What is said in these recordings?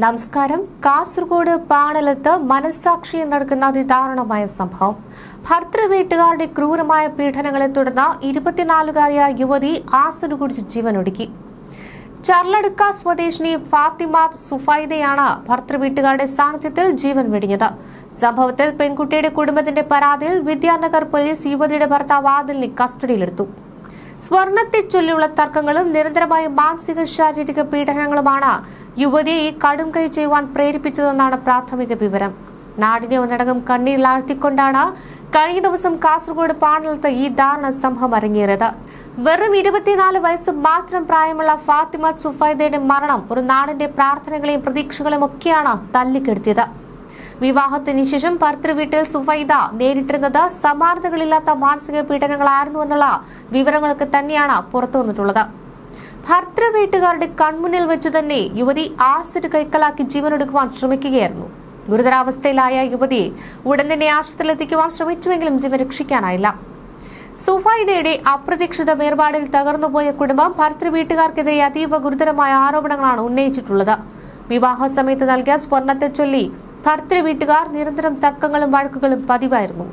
നമസ്കാരം. കാസർഗോഡ് പാണലത്ത് മനസ്സാക്ഷിയിൽ നടക്കുന്ന അതിദാരുണമായ സംഭവം. ഭർത്തൃ വീട്ടുകാരുടെ ക്രൂരമായ പീഡനങ്ങളെ തുടർന്ന് 24-കാരിയായ യുവതി ആസിഡ് കുടിച്ച് ജീവനൊടുക്കി. ചർലടുക്ക സ്വദേശിനി ഫാത്തിമ സുഫൈദയാണ് ഭർത്തൃ വീട്ടുകാരുടെ സാന്നിധ്യത്തിൽ ജീവൻ വെടിഞ്ഞത്. സംഭവത്തിൽ പെൺകുട്ടിയുടെ കുടുംബത്തിന്റെ പരാതിയിൽ വിദ്യാനഗർ പോലീസ് യുവതിയുടെ ഭർത്താവ് ആദിലിനെ കസ്റ്റഡിയിലെടുത്തു. സ്വർണത്തെ ചൊല്ലിയുള്ള തർക്കങ്ങളും നിരന്തരമായ മാനസിക ശാരീരിക പീഡനങ്ങളുമാണ് യുവതിയെ ഈ കടും കൈ ചെയ്യുവാൻ പ്രേരിപ്പിച്ചതെന്നാണ് പ്രാഥമിക വിവരം. നാടിനെ ഒന്നടങ്കം കണ്ണീരിലാഴ്ത്തിക്കൊണ്ടാണ് കഴിഞ്ഞ ദിവസം കാസർഗോഡ് പാണലത്ത് ഈ ദാരുണ സംഭവം അരങ്ങേറിയത്. വെറും 24 വയസ്സ് മാത്രം പ്രായമുള്ള ഫാത്തിമ സുഫൈദയുടെ മരണം ഒരു നാടിന്റെ പ്രാർത്ഥനകളെയും പ്രതീക്ഷകളെയും ഒക്കെയാണ് തല്ലിക്കെടുത്തിയത്. വിവാഹത്തിന് ശേഷം ഭർത്തൃ വീട്ടിൽ സുഫൈദ നേരിട്ടിരുന്നത് സമാനതകളില്ലാത്ത മാനസിക പീഡനങ്ങളായിരുന്നുവെന്നുള്ള വിവരങ്ങളൊക്കെ തന്നെയാണ് പുറത്തു വന്നിട്ടുള്ളത്. ഭർത്തൃ വീട്ടുകാരുടെ കൺമുന്നിൽ വെച്ച് തന്നെ യുവതി ആസിഡ് കൈക്കലാക്കി ജീവനെടുക്കുവാൻ ശ്രമിക്കുകയായിരുന്നു. ഗുരുതരാവസ്ഥയിലായ യുവതിയെ ഉടൻ തന്നെ ആശുപത്രിയിൽ എത്തിക്കുവാൻ ശ്രമിച്ചുവെങ്കിലും ജീവൻ രക്ഷിക്കാനായില്ല. സുഫൈദയുടെ അപ്രതീക്ഷിത വേർപാടിൽ തകർന്നുപോയ കുടുംബം ഭർത്തൃ വീട്ടുകാർക്കെതിരെ അതീവ ഗുരുതരമായ ആരോപണങ്ങളാണ് ഉന്നയിച്ചിട്ടുള്ളത്. വിവാഹ സമയത്ത് നൽകിയ സ്വർണത്തെ ചൊല്ലി ഭർത്തൃ വീട്ടുകാർ നിരന്തരം തർക്കങ്ങളും വഴക്കുകളും പതിവായിരുന്നു.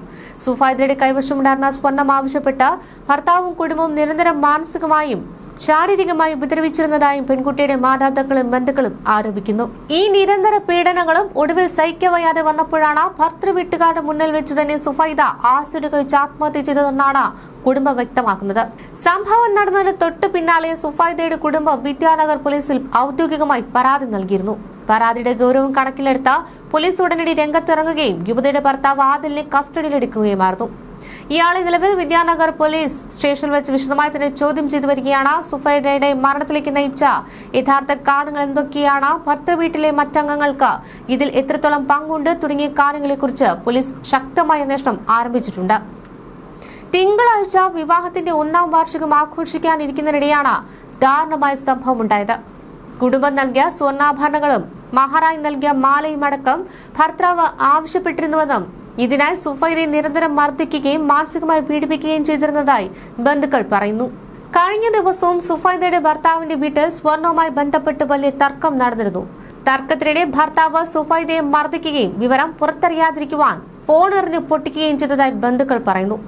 സുഫൈദയുടെ കൈവശമുണ്ടായിരുന്ന സ്വർണം ആവശ്യപ്പെട്ട് ഭർത്താവും കുടുംബവും നിരന്തരം മാനസികമായും ശാരീരികമായി ഉപദ്രവിച്ചിരുന്നതായും പെൺകുട്ടിയുടെ മാതാപിതാക്കളും ബന്ധുക്കളും ആരോപിക്കുന്നു. ഈ നിരന്തര പീഡനങ്ങളും ഒടുവിൽ സഹിക്കവയ്യാതെ വന്നപ്പോഴാണ് ഭർത്തൃ വീട്ടുകാരുടെ മുന്നിൽ വെച്ച് തന്നെ സുഫൈദ ആസിഡ് കഴിച്ച് ആത്മഹത്യ ചെയ്തതെന്നാണ് കുടുംബം വ്യക്തമാക്കുന്നത്. സംഭവം നടന്നതിന് തൊട്ടു പിന്നാലെ സുഫൈദയുടെ കുടുംബം വിദ്യാനഗർ പോലീസിൽ ഔദ്യോഗികമായി പരാതി നൽകിയിരുന്നു. പരാതിയുടെ ഗൗരവം കണക്കിലെടുത്ത പോലീസ് ഉടനടി രംഗത്തിറങ്ങുകയും യുവതിയുടെ ഭർത്താവ് ആദിലിനെ കസ്റ്റഡിയിലെടുക്കുകയുമായിരുന്നു. ഇയാളെ നിലവിൽ വിദ്യാനഗർ പോലീസ് സ്റ്റേഷനിൽ വെച്ച് വിശദമായി തന്നെ ചോദ്യം ചെയ്തു വരികയാണ്. സുഫൈദയുടെ മരണത്തിലേക്ക് നയിച്ച യഥാർത്ഥ കാരണങ്ങൾ എന്തൊക്കെയാണ്, ഭർത്തൃ വീട്ടിലെ മറ്റംഗങ്ങൾക്ക് ഇതിൽ എത്രത്തോളം പങ്കുണ്ട് തുടങ്ങിയ കാര്യങ്ങളെക്കുറിച്ച് പോലീസ് ശക്തമായ അന്വേഷണം ആരംഭിച്ചിട്ടുണ്ട്. തിങ്കളാഴ്ച വിവാഹത്തിന്റെ 1ാം വാർഷികം ആഘോഷിക്കാനിരിക്കുന്നതിനിടെയാണ് ദാരുണമായ സംഭവം ഉണ്ടായത്. കുടുംബം നൽകിയ സ്വർണ്ണാഭരണങ്ങളും മഹാറായി നൽകിയ മാലയും അടക്കം ഭർത്താവ് ആവശ്യപ്പെട്ടിരുന്നുവെന്നും ഇതിനായി സുഫൈദയെ നിരന്തരം മർദ്ദിക്കുകയും മാനസികമായി പീഡിപ്പിക്കുകയും ചെയ്തിരുന്നതായി ബന്ധുക്കൾ പറയുന്നു. കഴിഞ്ഞ ദിവസവും സുഫൈദയുടെ ഭർത്താവിന്റെ വീട്ടിൽ സ്വർണവുമായി ബന്ധപ്പെട്ട് വലിയ തർക്കം നടന്നിരുന്നു. തർക്കത്തിനിടെ ഭർത്താവ് സുഫൈദയെ മർദ്ദിക്കുകയും വിവരം പുറത്തറിയാതിരിക്കുവാൻ ഫോൺ എറിഞ്ഞ് പൊട്ടിക്കുകയും ചെയ്തതായി ബന്ധുക്കൾ പറയുന്നു.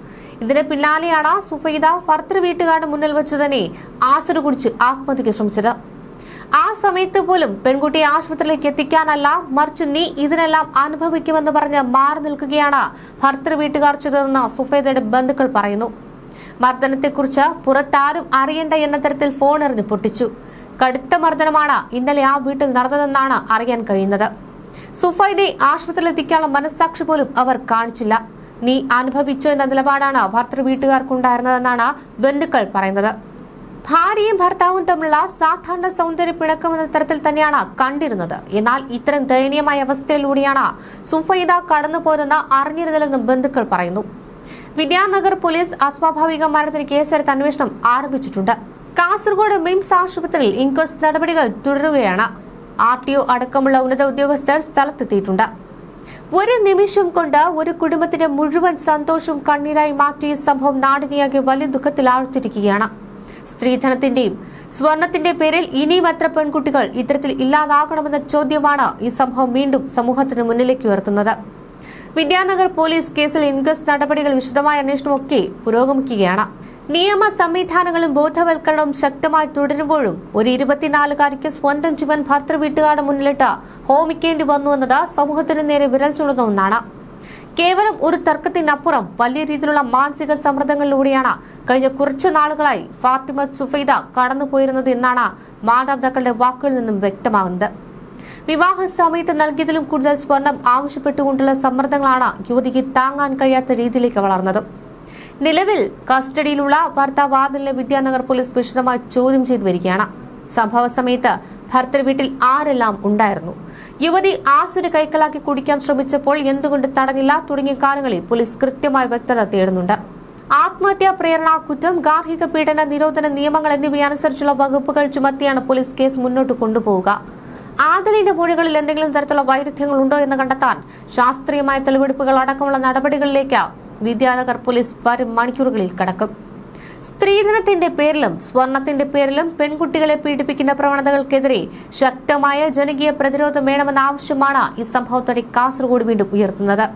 ഇതിന് പിന്നാലെയാണ് സുഫൈദ ഭർത്തൃ വീട്ടുകാരുടെ മുന്നിൽ വെച്ച് തന്നെ ആസിഡ് കുടിച്ച് ആത്മഹത്യക്ക് ശ്രമിച്ചത്. ആ സമയത്ത് പോലും പെൺകുട്ടിയെ ആശുപത്രിയിലേക്ക് എത്തിക്കാനല്ല, മറിച്ച് നീ ഇതിനെല്ലാം അനുഭവിക്കുമെന്ന് പറഞ്ഞ് മാറി നിൽക്കുകയാണ് ഭർത്തൃ വീട്ടുകാർ ചെയ്തതെന്ന് സുഫൈദയുടെ ബന്ധുക്കൾ പറയുന്നു. മർദ്ദനത്തെക്കുറിച്ച് പുറത്താരും അറിയണ്ട എന്ന തരത്തിൽ ഫോൺ എറിഞ്ഞ് പൊട്ടിച്ചു. കടുത്ത മർദ്ദനമാണ് ഇന്നലെ ആ വീട്ടിൽ നടന്നതെന്നാണ് അറിയാൻ കഴിയുന്നത്. സുഫൈദയെ ആശുപത്രിയിൽ എത്തിക്കാനുള്ള മനസ്സാക്ഷി പോലും അവർ കാണിച്ചില്ല. നീ അനുഭവിച്ചു എന്ന നിലപാടാണ് ഭർത്തൃ വീട്ടുകാർക്കുണ്ടായിരുന്നതെന്നാണ് ബന്ധുക്കൾ പറയുന്നത്. ഭാര്യയും ഭർത്താവും തമ്മിലുള്ള സാധാരണ സൗന്ദര്യ പിണക്കമെന്ന തരത്തിൽ തന്നെയാണ് കണ്ടിരുന്നത്. എന്നാൽ ഇത്തരം ദയനീയമായ അവസ്ഥയിലൂടെയാണ് സുഫൈദ കടന്നുപോയതെന്ന് അറിഞ്ഞിരുന്നില്ലെന്നും ബന്ധുക്കൾ പറയുന്നു. വിദ്യാനഗർ പോലീസ് അസ്വാഭാവിക മരണത്തിന് കേസെടുത്ത് അന്വേഷണം ആരംഭിച്ചിട്ടുണ്ട്. കാസർഗോഡ് മിംസ് ആശുപത്രിയിൽ ഇൻക്വസ്റ്റ് നടപടികൾ തുടരുകയാണ്. RTO അടക്കമുള്ള ഉന്നത ഉദ്യോഗസ്ഥർ സ്ഥലത്തെത്തിയിട്ടുണ്ട്. ഒരു നിമിഷം കൊണ്ട് ഒരു കുടുംബത്തിന്റെ മുഴുവൻ സന്തോഷവും കണ്ണീരായി മാറ്റിയ സംഭവം നാടിനെയാകെ വലിയ ദുഃഖത്തിൽ ആഴ്ത്തിരിക്കുകയാണ്. സ്ത്രീധനത്തിന്റെയും സ്വർണത്തിന്റെ പേരിൽ ഇനിയും എത്ര പെൺകുട്ടികൾ ഇത്തരത്തിൽ ഇല്ലാതാകണമെന്ന ചോദ്യമാണ് ഈ സംഭവം വീണ്ടും സമൂഹത്തിന് മുന്നിലേക്ക് ഉയർത്തുന്നത്. വിദ്യാനഗർ പോലീസ് കേസിൽ ഇൻക്വസ്റ്റ് നടപടികൾ വിശദമായ അന്വേഷണമൊക്കെ പുരോഗമിക്കുകയാണ്. നിയമ സംവിധാനങ്ങളും ബോധവൽക്കരണവും ശക്തമായി തുടരുമ്പോഴും ഒരു 24-കാരിക്ക് സ്വന്തം ജീവൻ ഭർത്തൃ വീട്ടുകാരുടെ മുന്നിലിട്ട് ഹോമിക്കേണ്ടി വന്നുവെന്നത് സമൂഹത്തിന് നേരെ വിരൽ ചൂണ്ടുന്ന ഒന്നാണ്. കേവലം ഒരു തർക്കത്തിനപ്പുറം വലിയ രീതിയിലുള്ള മാനസിക സമ്മർദ്ദങ്ങളിലൂടെയാണ് കഴിഞ്ഞ കുറച്ചു നാളുകളായി ഫാത്തിമ സുഫൈദ കടന്നുപോയിരുന്നത് എന്നാണ് മാതാപിതാക്കളുടെ വാക്കുകളിൽ നിന്നും വ്യക്തമാകുന്നത്. വിവാഹ സമയത്ത് നൽകിയതിലും കൂടുതൽ സ്വർണം ആവശ്യപ്പെട്ടുകൊണ്ടുള്ള സമ്മർദ്ദങ്ങളാണ് യുവതിക്ക് താങ്ങാൻ കഴിയാത്ത രീതിയിലേക്ക് വളർന്നത്. നിലവിൽ കസ്റ്റഡിയിലുള്ള ഭർത്താവ് ആദിലിനെ വിദ്യാനഗർ പോലീസ് വിശദമായി ചോദ്യം ചെയ്തു വരികയാണ്. സംഭവ സമയത്ത് ഭർത്തൃ വീട്ടിൽ ആരെല്ലാം ഉണ്ടായിരുന്നു, യുവതി ആസിഡ് കൈക്കലാക്കി കുടിക്കാൻ ശ്രമിച്ചപ്പോൾ എന്തുകൊണ്ട് തടഞ്ഞില്ല തുടങ്ങിയ കാര്യങ്ങളിൽ പോലീസ് കൃത്യമായ വ്യക്തത തേടുന്നുണ്ട്. ആത്മഹത്യാ പ്രേരണ കുറ്റം, ഗാർഹിക പീഡന നിരോധന നിയമങ്ങൾ എന്നിവയനുസരിച്ചുള്ള വകുപ്പുകൾ ചുമത്തിയാണ് പോലീസ് കേസ് മുന്നോട്ട് കൊണ്ടുപോവുക. ആദിലിന്റെ മൊഴികളിൽ എന്തെങ്കിലും തരത്തിലുള്ള വൈരുദ്ധ്യങ്ങൾ ഉണ്ടോ എന്ന് കണ്ടെത്താൻ ശാസ്ത്രീയമായ തെളിവെടുപ്പുകൾ അടക്കമുള്ള നടപടികളിലേക്ക് വിദ്യാനഗർ പോലീസ് വരും മണിക്കൂറുകളിൽ കടക്കും. സ്ത്രീധനത്തിന്റെ പേരിലും സ്വർണത്തിന്റെ പേരിലും പെൺകുട്ടികളെ പീഡിപ്പിക്കുന്ന പ്രവണതകൾക്കെതിരെ ശക്തമായ ജനകീയ പ്രതിരോധം വേണമെന്ന ആവശ്യമാണ് ഈ സംഭവത്തോടെ കാസർഗോഡ് വീണ്ടും ഉയർത്തുന്നത്.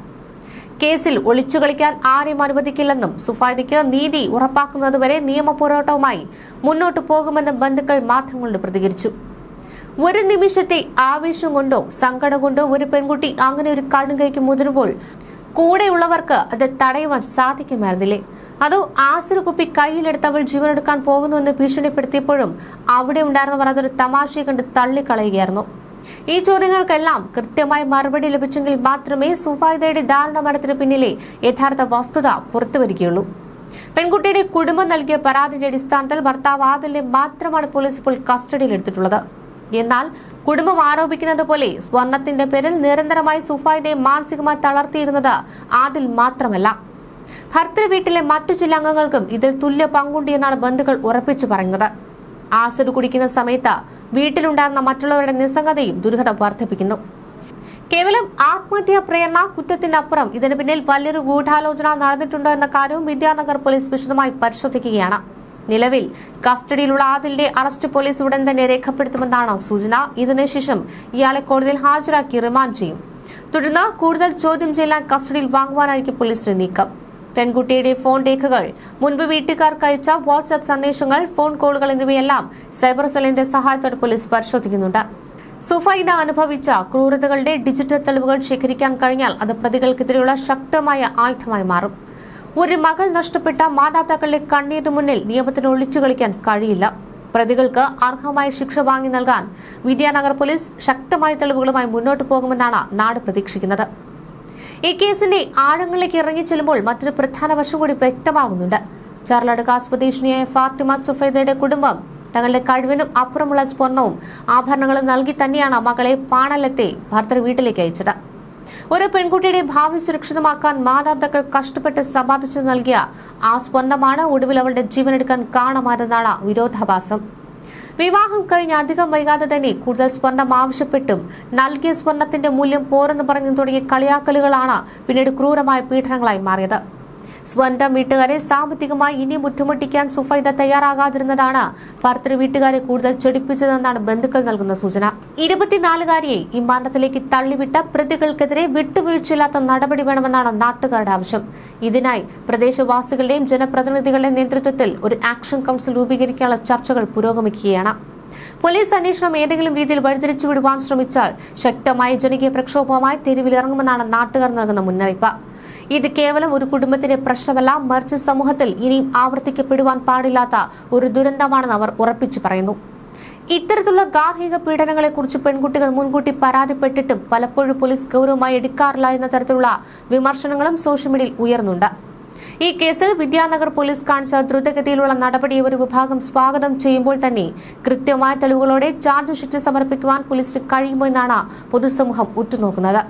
കേസിൽ ഒളിച്ചുകളിക്കാൻ ആരെയും അനുവദിക്കില്ലെന്നും സുഫൈദയ്ക്ക് നീതി ഉറപ്പാക്കുന്നതുവരെ നിയമ പോരാട്ടവുമായി മുന്നോട്ടു പോകുമെന്നും ബന്ധുക്കൾ മാധ്യമങ്ങളോട് പ്രതികരിച്ചു. ഒരു നിമിഷത്തെ ആവേശം കൊണ്ടോ സങ്കടം കൊണ്ടോ ഒരു പെൺകുട്ടി അങ്ങനെ ഒരു കടുങ്കൈക്ക് മുതിരുമ്പോൾ കൂടെയുള്ളവർക്ക് അത് തടയുവാൻ സാധിക്കുമായിരുന്നില്ലേ? അതോ ആസിഡ് കുപ്പി കയ്യിലെടുത്ത് അവൾ ജീവനെടുക്കാൻ പോകുന്നുവെന്ന് ഭീഷണിപ്പെടുത്തിയപ്പോഴും അവിടെ ഉണ്ടായിരുന്നവർ അതൊരു തമാശയെ കണ്ട് തള്ളിക്കളയുകയായിരുന്നു. ഈ ചോദ്യങ്ങൾക്കെല്ലാം കൃത്യമായി മറുപടി ലഭിച്ചെങ്കിൽ മാത്രമേ സുഫൈദയുടെ ദാരുണ മരണത്തിന് പിന്നിലെ യഥാർത്ഥ വസ്തുത പുറത്തുവരികയുള്ളൂ. പെൺകുട്ടിയുടെ കുടുംബം നൽകിയ പരാതിയുടെ അടിസ്ഥാനത്തിൽ ഭർത്താവ് ആദിലിനെ മാത്രമാണ് പോലീസ് ഇപ്പോൾ കസ്റ്റഡിയിലെടുത്തിട്ടുള്ളത്. എന്നാൽ കുടുംബം ആരോപിക്കുന്നത് പോലെ സ്വർണത്തിന്റെ പേരിൽ നിരന്തരമായി സുഫൈദയെ മാനസികമായി തളർത്തിയിരുന്നത് ആദിൽ മാത്രമല്ല, ഭർത്തൃ വീട്ടിലെ മറ്റു ചില അംഗങ്ങൾക്കും ഇതിൽ തുല്യ പങ്കുണ്ട് എന്നാണ് ബന്ധുക്കൾ ഉറപ്പിച്ചു പറയുന്നത്. ആസിഡ് കുടിക്കുന്ന സമയത്ത് വീട്ടിലുണ്ടായിരുന്ന മറ്റുള്ളവരുടെ നിസ്സംഗതയും ദുരൂഹത വർദ്ധിപ്പിക്കുന്നു. കേവലം ആത്മഹത്യാ പ്രേരണ കുറ്റത്തിനപ്പുറം ഇതിന് പിന്നിൽ വലിയൊരു ഗൂഢാലോചന നടന്നിട്ടുണ്ടോ എന്ന കാര്യവും വിദ്യാനഗർ പോലീസ് വിശദമായി പരിശോധിക്കുകയാണ്. നിലവിൽ കസ്റ്റഡിയിലുള്ള ആദിലിന്റെ അറസ്റ്റ് പോലീസ് ഉടൻ തന്നെ രേഖപ്പെടുത്തുമെന്നാണ് സൂചന. ഇതിനുശേഷം ഇയാളെ കോടതിയിൽ ഹാജരാക്കി റിമാൻഡ് ചെയ്യും. തുടർന്ന് കൂടുതൽ ചോദ്യം ചെയ്യാൻ കസ്റ്റഡിയിൽ വാങ്ങുവാനായിരിക്കും പോലീസിന്റെ നീക്കം. പെൺകുട്ടിയുടെ ഫോൺ രേഖകൾ, മുൻപ് വീട്ടുകാർക്ക് അയച്ച വാട്സ്ആപ്പ് സന്ദേശങ്ങൾ, ഫോൺ കോളുകൾ എന്നിവയെല്ലാം സൈബർ സെല്ലിന്റെ സഹായത്തോടെ പോലീസ് പരിശോധിക്കുന്നുണ്ട്. സുഫൈദ അനുഭവിച്ച ക്രൂരതകളുടെ ഡിജിറ്റൽ തെളിവുകൾ ശേഖരിക്കാൻ കഴിഞ്ഞാൽ അത് പ്രതികൾക്കെതിരെയുള്ള ശക്തമായ ആയുധമായി മാറും. ഒരു മകൾ നഷ്ടപ്പെട്ട മാതാപിതാക്കളുടെ കണ്ണീരിന് മുന്നിൽ നിയമത്തിന് ഒളിച്ചു കളിക്കാൻ കഴിയില്ല. പ്രതികൾക്ക് അർഹമായ ശിക്ഷ വാങ്ങി നൽകാൻ വിദ്യാനഗർ പോലീസ് ശക്തമായ തെളിവുകളുമായി മുന്നോട്ടു പോകുമെന്നാണ് നാട് പ്രതീക്ഷിക്കുന്നത്. ഈ കേസിന്റെ ആഴങ്ങളിലേക്ക് ഇറങ്ങിച്ചെല്ലുമ്പോൾ മറ്റൊരു പ്രധാന വശം കൂടി വ്യക്തമാകുന്നുണ്ട്. ചാർലടുക്ക സ്വദേശിനിയായ ഫാത്തിമ സുഫൈദയുടെ കുടുംബം തങ്ങളുടെ കഴിവിനും അപ്പുറമുള്ള സ്വർണവും ആഭരണങ്ങളും നൽകി തന്നെയാണ് മകളെ പാണലത്തെ ഭർത്തൃ വീട്ടിലേക്ക് അയച്ചത്. ഒരു പെൺകുട്ടിയുടെ ഭാവി സുരക്ഷിതമാക്കാൻ മാതാപിതാക്കൾ കഷ്ടപ്പെട്ട് സമ്പാദിച്ചു നൽകിയ ആ സ്വർണമാണ് ഒടുവിൽ അവളുടെ ജീവനെടുക്കാൻ കാരണമായതെന്നാണ് വിരോധാഭാസം. വിവാഹം കഴിഞ്ഞ് അധികം വൈകാതെ തന്നെ കൂടുതൽ സ്വർണം ആവശ്യപ്പെട്ടും നൽകിയ സ്വർണത്തിന്റെ മൂല്യം പോരെന്ന് പറഞ്ഞു തുടങ്ങിയ കളിയാക്കലുകളാണ് പിന്നീട് ക്രൂരമായ പീഡനങ്ങളായി മാറിയത്. സ്വന്തം വീട്ടുകാരെ സാമ്പത്തികമായി ഇനിയും ബുദ്ധിമുട്ടിക്കാൻ സുഫൈദ തയ്യാറാകാതിരുന്നതാണ് ഭർത്തൃ വീട്ടുകാരെ കൂടുതൽ ചൊടിപ്പിച്ചതെന്നാണ് ബന്ധുക്കൾ നൽകുന്ന സൂചന. 24-കാരിയെ ഈ മരണത്തിലേക്ക് തള്ളിവിട്ട പ്രതികൾക്കെതിരെ വിട്ടുവീഴ്ചയില്ലാത്ത നടപടി വേണമെന്നാണ് നാട്ടുകാരുടെ ആവശ്യം. ഇതിനായി പ്രദേശവാസികളുടെയും ജനപ്രതിനിധികളുടെയും നേതൃത്വത്തിൽ ഒരു ആക്ഷൻ കൗൺസിൽ രൂപീകരിക്കാനുള്ള ചർച്ചകൾ പുരോഗമിക്കുകയാണ്. പോലീസ് അന്വേഷണം ഏതെങ്കിലും രീതിയിൽ വഴിതിരിച്ചു വിടുവാൻ ശ്രമിച്ചാൽ ശക്തമായ ജനകീയ പ്രക്ഷോഭവുമായി തെരുവിലിറങ്ങുമെന്നാണ് നാട്ടുകാർ നൽകുന്ന മുന്നറിയിപ്പ്. ഇത് കേവലം ഒരു കുടുംബത്തിന്റെ പ്രശ്നമല്ല, മറിച്ച് സമൂഹത്തിൽ ഇനിയും ആവർത്തിക്കപ്പെടുവാൻ പാടില്ലാത്ത ഒരു ദുരന്തമാണെന്ന് അവർ ഉറപ്പിച്ചു പറയുന്നു. ഇത്തരത്തിലുള്ള ഗാർഹിക പീഡനങ്ങളെക്കുറിച്ച് പെൺകുട്ടികൾ മുൻകൂട്ടി പരാതിപ്പെട്ടിട്ടും പലപ്പോഴും പോലീസ് ഗൗരവമായി എടുക്കാറില്ല എന്ന തരത്തിലുള്ള വിമർശനങ്ങളും സോഷ്യൽ മീഡിയയിൽ ഉയർന്നുണ്ട്. ഈ കേസിൽ വിദ്യാനഗർ പോലീസ് കാണിച്ച ദ്രുതഗതിയിലുള്ള നടപടി ഒരു വിഭാഗം സ്വാഗതം ചെയ്യുമ്പോൾ തന്നെ കൃത്യമായ തെളിവുകളോടെ ചാർജ് ഷീറ്റ് സമർപ്പിക്കുവാൻ പോലീസിന് കഴിയുമോ എന്നാണ് പൊതുസമൂഹം ഉറ്റുനോക്കുന്നത്.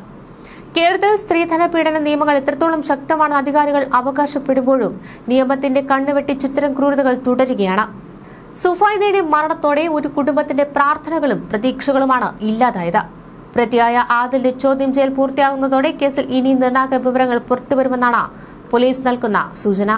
കേരളത്തിൽ സ്ത്രീധന പീഡന നിയമങ്ങൾ എത്രത്തോളം ശക്തമാണെന്ന് അധികാരികൾ അവകാശപ്പെടുമ്പോഴും നിയമത്തിന്റെ കണ്ണുവെട്ടിച്ച് ഇത്തരം ക്രൂരതകൾ തുടരുകയാണ്. സുഫൈദയുടെ മരണത്തോടെ ഒരു കുടുംബത്തിന്റെ പ്രാർത്ഥനകളും പ്രതീക്ഷകളുമാണ് ഇല്ലാതായത്. പ്രതിയായ ആദിലിന്റെ ചോദ്യം ചെയ്യൽ പൂർത്തിയാകുന്നതോടെ കേസിൽ ഇനി നിർണായക വിവരങ്ങൾ പുറത്തുവരുമെന്നാണ് പോലീസ് നൽകുന്ന സൂചന.